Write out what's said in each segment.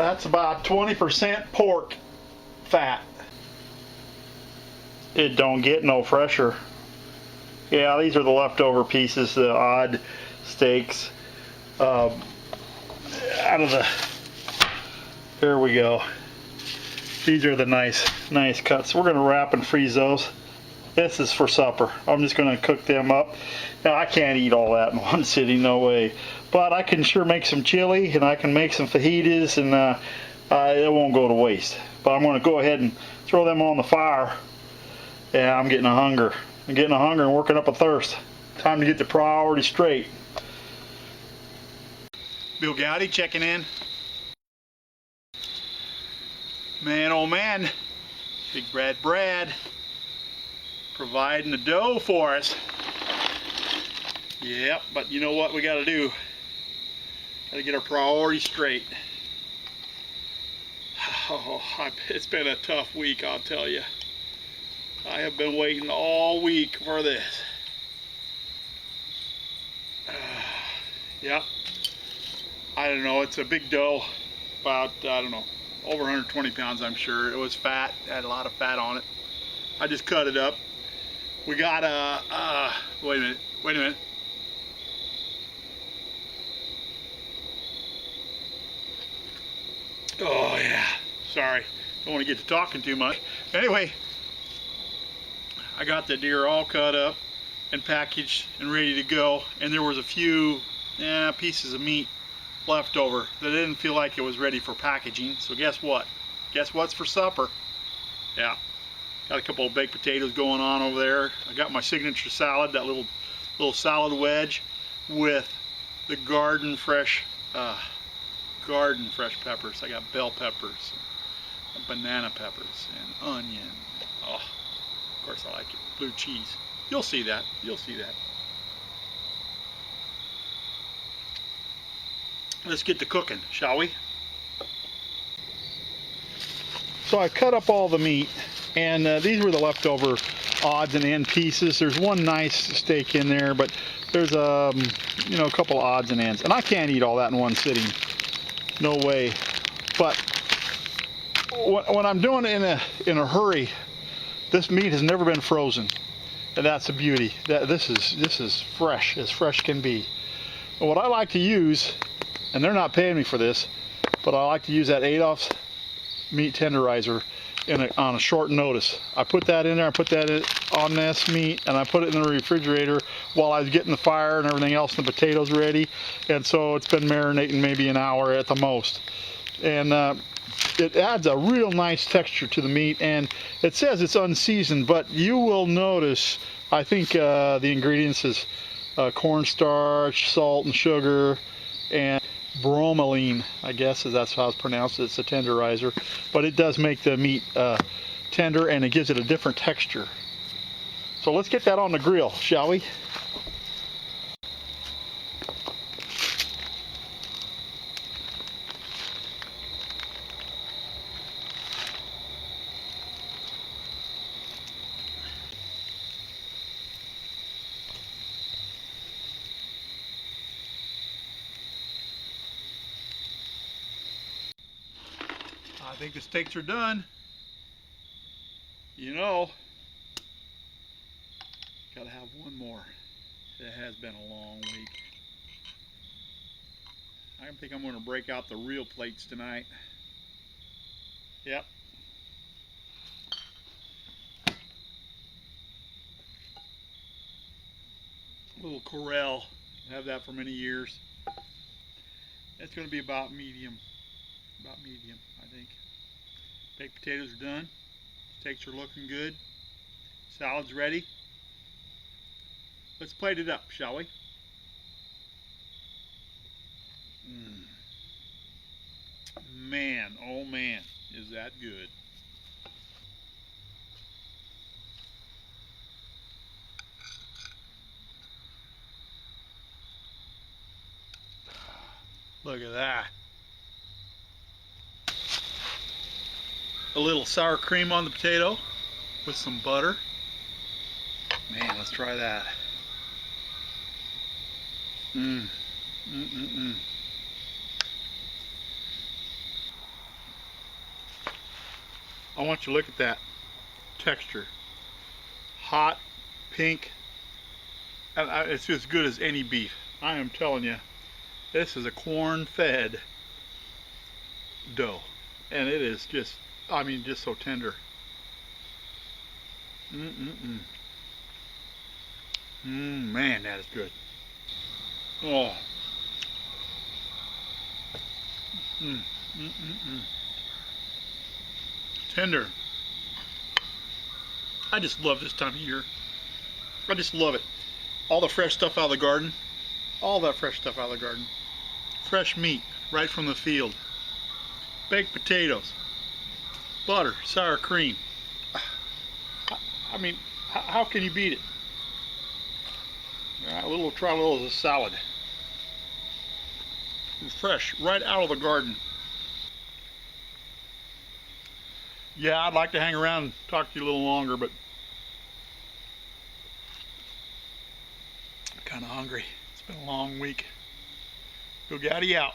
that's about 20% pork fat. It don't get no fresher. Yeah, these are the leftover pieces, the odd steaks. Out of the, there we go. These are the nice cuts. We're gonna wrap and freeze those. This is for supper. I'm just gonna cook them up. Now I can't eat all that in one sitting, no way. But I can sure make some chili, and I can make some fajitas, and it won't go to waste. But I'm gonna go ahead and throw them on the fire. Yeah, I'm getting a hunger. I'm getting a hunger and working up a thirst. Time to get the priority straight. Bill Goudy checking in. Man, oh man, Big Brad providing the dough for us. Yep, but you know what we gotta do? Gotta get our priorities straight. Oh, it's been a tough week, I'll tell you. I have been waiting all week for this. Yep. I don't know, it's a big dough. About, I don't know, over 120 pounds, I'm sure. It was fat, had a lot of fat on it. I just cut it up. We got wait a minute. Oh yeah, sorry. Don't want to get to talking too much. Anyway, I got the deer all cut up and packaged and ready to go. And there was a few pieces of meat left over that didn't feel like it was ready for packaging. So guess what? Guess what's for supper? Yeah, got a couple of baked potatoes going on over there. I got my signature salad, that little salad wedge with the garden fresh peppers. I got bell peppers, and banana peppers, and onion. Oh, of course I like it. Blue cheese. You'll see that. You'll see that. Let's get to cooking, shall we? So I cut up all the meat, and these were the leftover odds and end pieces. There's one nice steak in there, but there's a couple of odds and ends, and I can't eat all that in one sitting. No way. But when I'm doing it in a hurry, this meat has never been frozen, and that's the beauty. This is fresh as fresh can be. And what I like to use, and they're not paying me for this, but I like to use that Adolph's meat tenderizer on a short notice. I put that in there, I put that on this meat, and I put it in the refrigerator while I was getting the fire and everything else and the potatoes ready. And so it's been marinating maybe an hour at the most. And it adds a real nice texture to the meat, and it says it's unseasoned, but you will notice, I think the ingredients is cornstarch, salt and sugar, and bromelain, I guess that's how it's pronounced. It's a tenderizer, but it does make the meat tender, and it gives it a different texture. So let's get that on the grill, shall we? I think the steaks are done. You know, gotta have one more. It has been a long week. I think I'm gonna break out the real plates tonight. Yep. A little Corral. I have that for many years. It's gonna be about medium. About medium, I think. Baked potatoes are done. Steaks are looking good. Salad's ready. Let's plate it up, shall we? Man, oh man, is that good. Look at that. A little sour cream on the potato with some butter. Man, let's try that. I want you to look at that texture. Hot, pink, and it's as good as any beef. I am telling you, this is a corn-fed dough, and it is just, I mean, just so tender. Man, that is good. Oh. Tender. I just love this time of year. I just love it. All the fresh stuff out of the garden. All that fresh stuff out of the garden. Fresh meat right from the field. Baked potatoes. Butter, sour cream. I mean, how can you beat it? Try a little as a salad. It's fresh, right out of the garden. Yeah, I'd like to hang around and talk to you a little longer, but I'm kind of hungry. It's been a long week. BillGoudy out.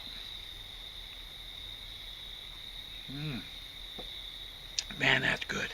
Man, that's good.